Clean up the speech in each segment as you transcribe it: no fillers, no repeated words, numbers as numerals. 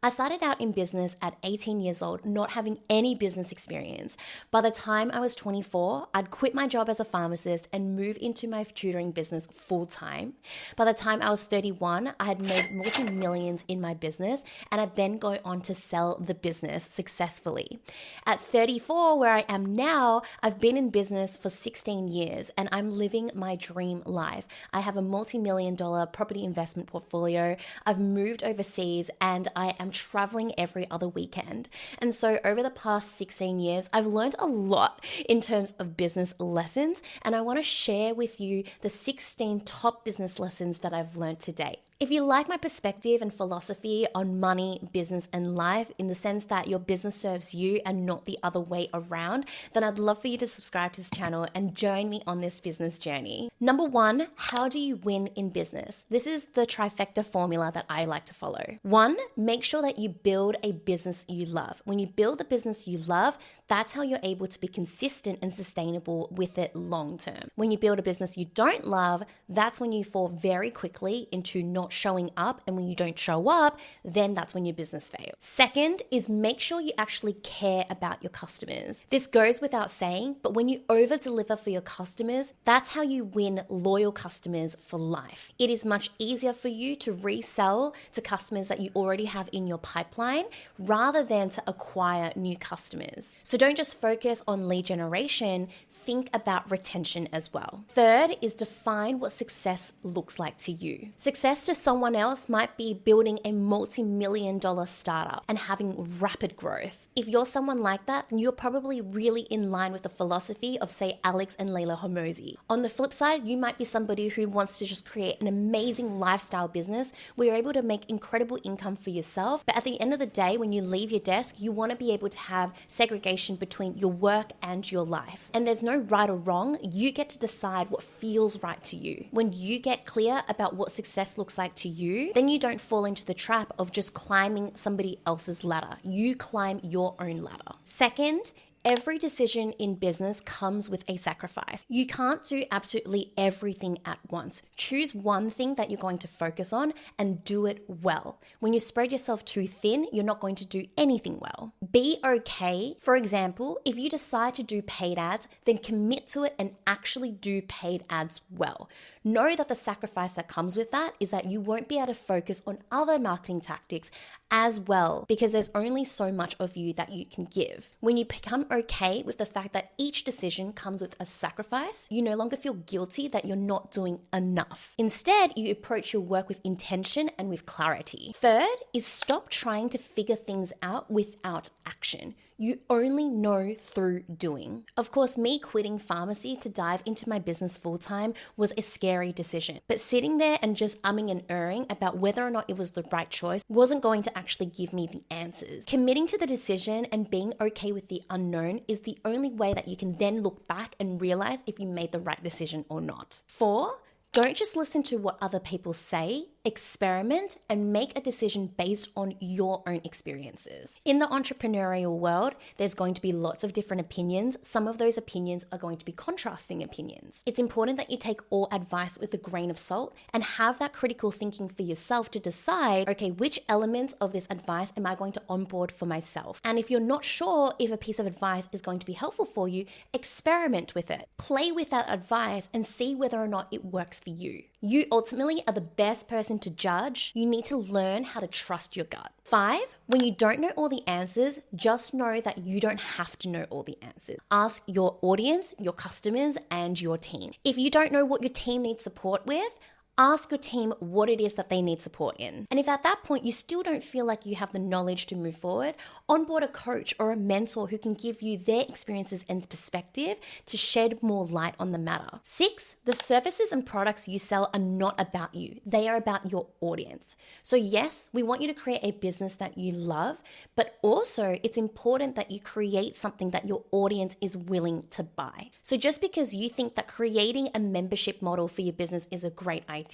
I started out in business at 18 years old, not having any business experience. By the time I was 24, I'd quit my job as a pharmacist and move into my tutoring business full time. By the time I was 31, I had made multi-millions in my business, and I'd then go on to sell the business successfully. At 34, where I am now, I've been in business for 16 years and I'm living my dream life. I have a multi-million-dollar property investment portfolio. I've moved overseas and I am traveling every other weekend. And so over the past 16 years, I've learned a lot in terms of business lessons, and I want to share with you the 16 top business lessons that I've learned to date. If you like my perspective and philosophy on money, business, and life, in the sense that your business serves you and not the other way around, then I'd love for you to subscribe to this channel and join me on this business journey. Number one, how do you win in business? This is the trifecta formula that I like to follow. One, make sure that you build a business you love. When you build the business you love, that's how you're able to be consistent and sustainable with it long term. When you build a business you don't love, that's when you fall very quickly into not showing up, and when you don't show up, then that's when your business fails. Second is make sure you actually care about your customers. This goes without saying, but when you over deliver for your customers, that's how you win loyal customers for life. It is much easier for you to resell to customers that you already have in your pipeline rather than to acquire new customers. So don't just focus on lead generation, think about retention as well. Third is define what success looks like to you. Success to someone else might be building a multi-million-dollar startup and having rapid growth. If you're someone like that, then you're probably really in line with the philosophy of, say, Alex and Layla Hormozi. On the flip side, you might be somebody who wants to just create an amazing lifestyle business where you're able to make incredible income for yourself. But at the end of the day, when you leave your desk, you want to be able to have segregation between your work and your life. And there's no right or wrong. You get to decide what feels right to you. When you get clear about what success looks like to you, then you don't fall into the trap of just climbing somebody else's ladder. You climb your own ladder. Second, every decision in business comes with a sacrifice. You can't do absolutely everything at once. Choose one thing that you're going to focus on and do it well. When you spread yourself too thin, you're not going to do anything well. Be okay. For example, if you decide to do paid ads, then commit to it and actually do paid ads well. Know that the sacrifice that comes with that is that you won't be able to focus on other marketing tactics as well, because there's only so much of you that you can give. When you become okay with the fact that each decision comes with a sacrifice, you no longer feel guilty that you're not doing enough. Instead, you approach your work with intention and with clarity. Third is stop trying to figure things out without action. You only know through doing. Of course, me quitting pharmacy to dive into my business full-time was a scary decision. But sitting there and just umming and erring about whether or not it was the right choice wasn't going to actually give me the answers. Committing to the decision and being okay with the unknown is the only way that you can then look back and realize if you made the right decision or not. 4, don't just listen to what other people say. Experiment and make a decision based on your own experiences. In the entrepreneurial world, there's going to be lots of different opinions. Some of those opinions are going to be contrasting opinions. It's important that you take all advice with a grain of salt and have that critical thinking for yourself to decide, okay, which elements of this advice am I going to onboard for myself? And if you're not sure if a piece of advice is going to be helpful for you, experiment with it. Play with that advice and see whether or not it works for you. You ultimately are the best person to judge. You need to learn how to trust your gut. 5, when you don't know all the answers, just know that you don't have to know all the answers. Ask your audience, your customers, and your team. If you don't know what your team needs support with, ask your team what it is that they need support in. And if at that point you still don't feel like you have the knowledge to move forward, onboard a coach or a mentor who can give you their experiences and perspective to shed more light on the matter. 6, the services and products you sell are not about you. They are about your audience. So yes, we want you to create a business that you love, but also it's important that you create something that your audience is willing to buy. So just because you think that creating a membership model for your business is a great idea,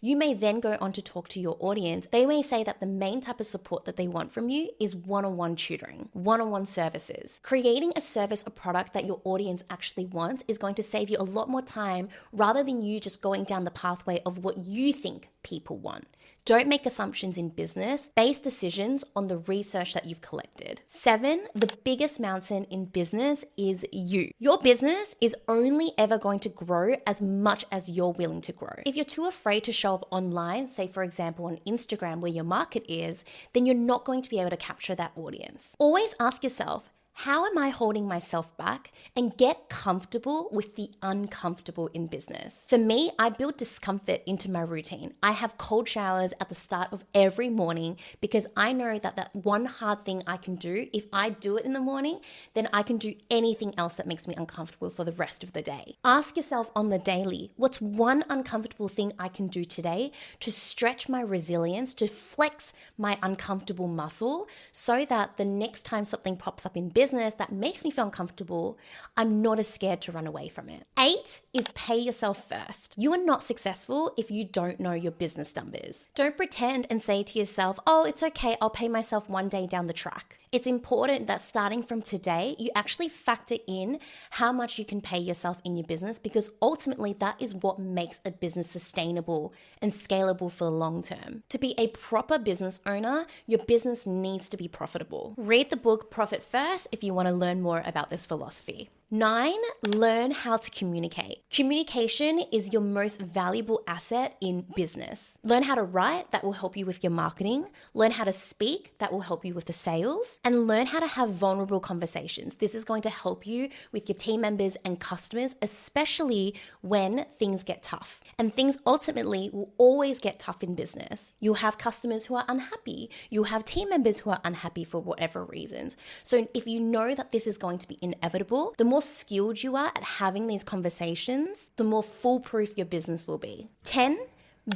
you may then go on to talk to your audience. They may say that the main type of support that they want from you is one-on-one tutoring, one-on-one services. Creating a service or product that your audience actually wants is going to save you a lot more time rather than you just going down the pathway of what you think people want. Don't make assumptions in business. Base decisions on the research that you've collected. 7, the biggest mountain in business is you. Your business is only ever going to grow as much as you're willing to grow. If you're too afraid to show up online, say for example on Instagram where your market is, then you're not going to be able to capture that audience. Always ask yourself, how am I holding myself back? And get comfortable with the uncomfortable in business. For me, I build discomfort into my routine. I have cold showers at the start of every morning because I know that one hard thing I can do, if I do it in the morning, then I can do anything else that makes me uncomfortable for the rest of the day. Ask yourself on the daily, what's one uncomfortable thing I can do today to stretch my resilience, to flex my uncomfortable muscle so that the next time something pops up in business that makes me feel uncomfortable, I'm not as scared to run away from it. 8 is pay yourself first. You are not successful if you don't know your business numbers. Don't pretend and say to yourself, oh, it's okay, I'll pay myself one day down the track. It's important that starting from today, you actually factor in how much you can pay yourself in your business, because ultimately that is what makes a business sustainable and scalable for the long term. To be a proper business owner, your business needs to be profitable. Read the book Profit First if you want to learn more about this philosophy. 9, learn how to communicate. Communication is your most valuable asset in business. Learn how to write, that will help you with your marketing. Learn how to speak, that will help you with the sales. And learn how to have vulnerable conversations. This is going to help you with your team members and customers, especially when things get tough. And things ultimately will always get tough in business. You'll have customers who are unhappy. You'll have team members who are unhappy for whatever reasons. So if you know that this is going to be inevitable, the more skilled you are at having these conversations, the more foolproof your business will be. 10,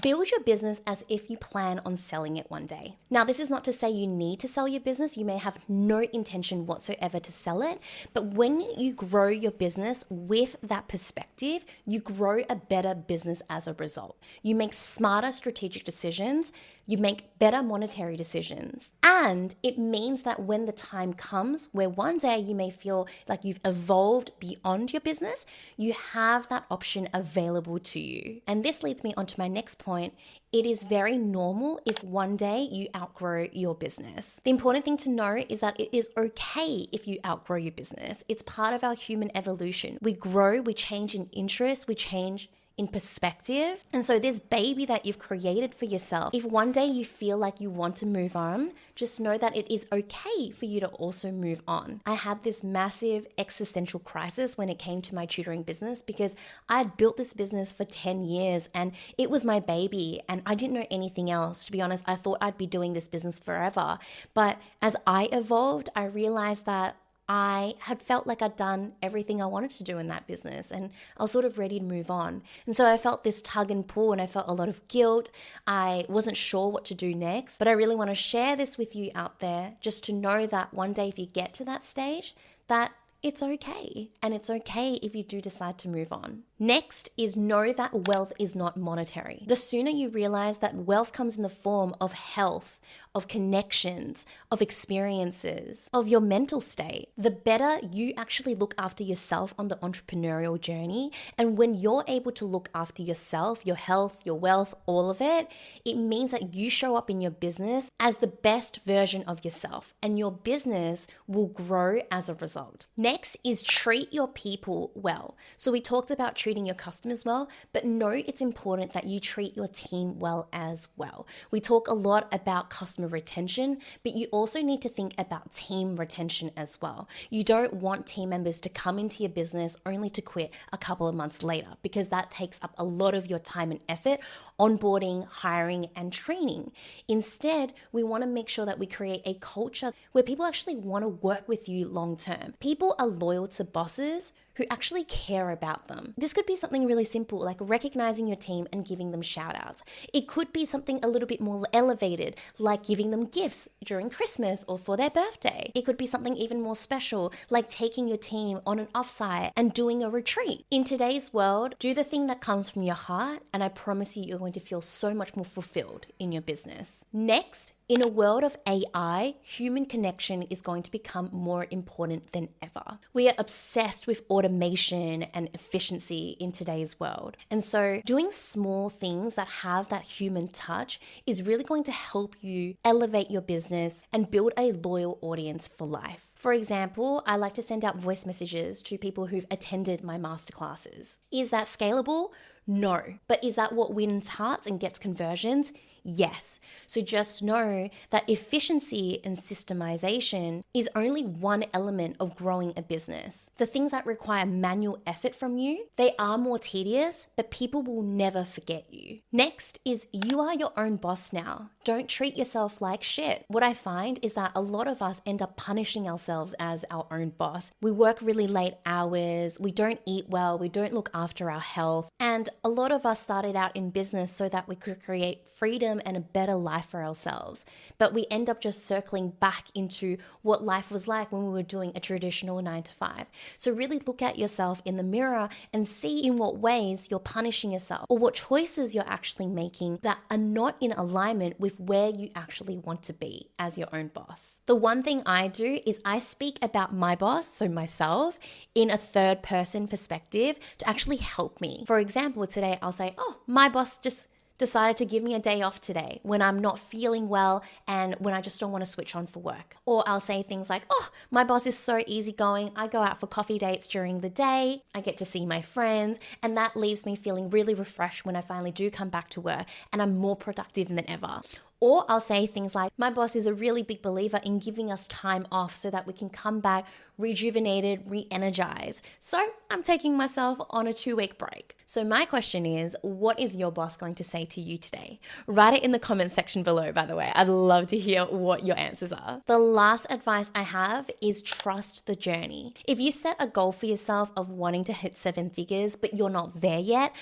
build your business as if you plan on selling it one day. Now, this is not to say you need to sell your business. You may have no intention whatsoever to sell it, but when you grow your business with that perspective, you grow a better business as a result. You make smarter strategic decisions. You make better monetary decisions. And it means that when the time comes where one day you may feel like you've evolved beyond your business, you have that option available to you. And this leads me on to my next point. It is very normal if one day you outgrow your business. The important thing to know is that it is okay if you outgrow your business. It's part of our human evolution. We grow, we change in interest, we change in perspective. And so this baby that you've created for yourself, if one day you feel like you want to move on, just know that it is okay for you to also move on. I had this massive existential crisis when it came to my tutoring business because I had built this business for 10 years and it was my baby and I didn't know anything else. To be honest, I thought I'd be doing this business forever. But as I evolved, I realized that I had felt like I'd done everything I wanted to do in that business and I was sort of ready to move on. And so I felt this tug and pull and I felt a lot of guilt. I wasn't sure what to do next, but I really want to share this with you out there just to know that one day if you get to that stage, that it's okay. And it's okay if you do decide to move on. Next is know that wealth is not monetary. The sooner you realize that wealth comes in the form of health, of connections, of experiences, of your mental state, the better you actually look after yourself on the entrepreneurial journey. And when you're able to look after yourself, your health, your wealth, all of it, it means that you show up in your business as the best version of yourself and your business will grow as a result. Next is treat your people well. So we talked about treating your customers well, but know it's important that you treat your team well as well. We talk a lot about customer retention, but you also need to think about team retention as well. You don't want team members to come into your business only to quit a couple of months later, because that takes up a lot of your time and effort onboarding, hiring, and training. Instead, we want to make sure that we create a culture where people actually want to work with you long term. People are loyal to bosses who actually care about them. This could be something really simple, like recognizing your team and giving them shout outs. It could be something a little bit more elevated, like giving them gifts during Christmas or for their birthday. It could be something even more special, like taking your team on an offsite and doing a retreat. In today's world, do the thing that comes from your heart, and I promise you, you're going to feel so much more fulfilled in your business. Next, In a world of AI, human connection is going to become more important than ever. We are obsessed with automation and efficiency in today's world. And so doing small things that have that human touch is really going to help you elevate your business and build a loyal audience for life. For example, I like to send out voice messages to people who've attended my masterclasses. Is that scalable? No. But is that what wins hearts and gets conversions? Yes. So just know that efficiency and systemization is only one element of growing a business. The things that require manual effort from you, they are more tedious, but people will never forget you. Next is you are your own boss now. Don't treat yourself like shit. What I find is that a lot of us end up punishing ourselves as our own boss. We work really late hours, we don't eat well, we don't look after our health, and a lot of us started out in business so that we could create freedom and a better life for ourselves. But we end up just circling back into what life was like when we were doing a traditional 9 to 5. So really look at yourself in the mirror and see in what ways you're punishing yourself or what choices you're actually making that are not in alignment with where you actually want to be as your own boss. The one thing I do is I speak about my boss, so myself, in a third person perspective to actually help me. For example, today I'll say, oh, my boss just decided to give me a day off today when I'm not feeling well and when I just don't want to switch on for work. Or I'll say things like, oh, my boss is so easygoing. I go out for coffee dates during the day. I get to see my friends, and that leaves me feeling really refreshed when I finally do come back to work and I'm more productive than ever. Or I'll say things like, my boss is a really big believer in giving us time off so that we can come back rejuvenated, re-energized. So I'm taking myself on a 2-week break. So my question is, what is your boss going to say to you today? Write it in the comments section below, by the way. I'd love to hear what your answers are. The last advice I have is trust the journey. If you set a goal for yourself of wanting to hit 7 figures, but you're not there yet,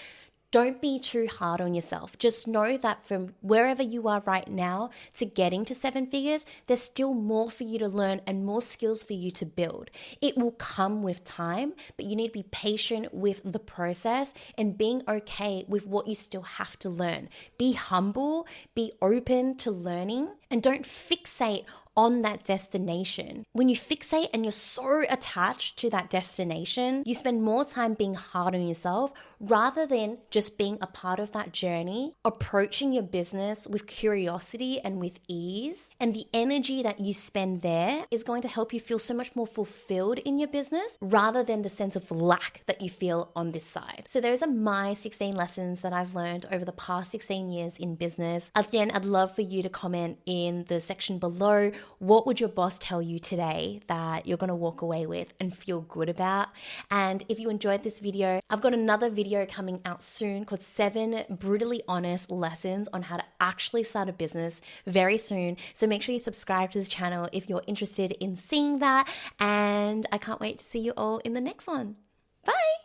don't be too hard on yourself. Just know that from wherever you are right now to getting to 7 figures, there's still more for you to learn and more skills for you to build. It will come with time, but you need to be patient with the process and being okay with what you still have to learn. Be humble, be open to learning, and don't fixate on that destination. When you fixate and you're so attached to that destination, you spend more time being hard on yourself rather than just being a part of that journey, approaching your business with curiosity and with ease. And the energy that you spend there is going to help you feel so much more fulfilled in your business rather than the sense of lack that you feel on this side. So those are my 16 lessons that I've learned over the past 16 years in business. Again, I'd love for you to comment in the section below. What would your boss tell you today that you're going to walk away with and feel good about? And if you enjoyed this video, I've got another video coming out soon called 7 brutally honest lessons on how to actually start a business very soon. So make sure you subscribe to this channel if you're interested in seeing that. And I can't wait to see you all in the next one. Bye.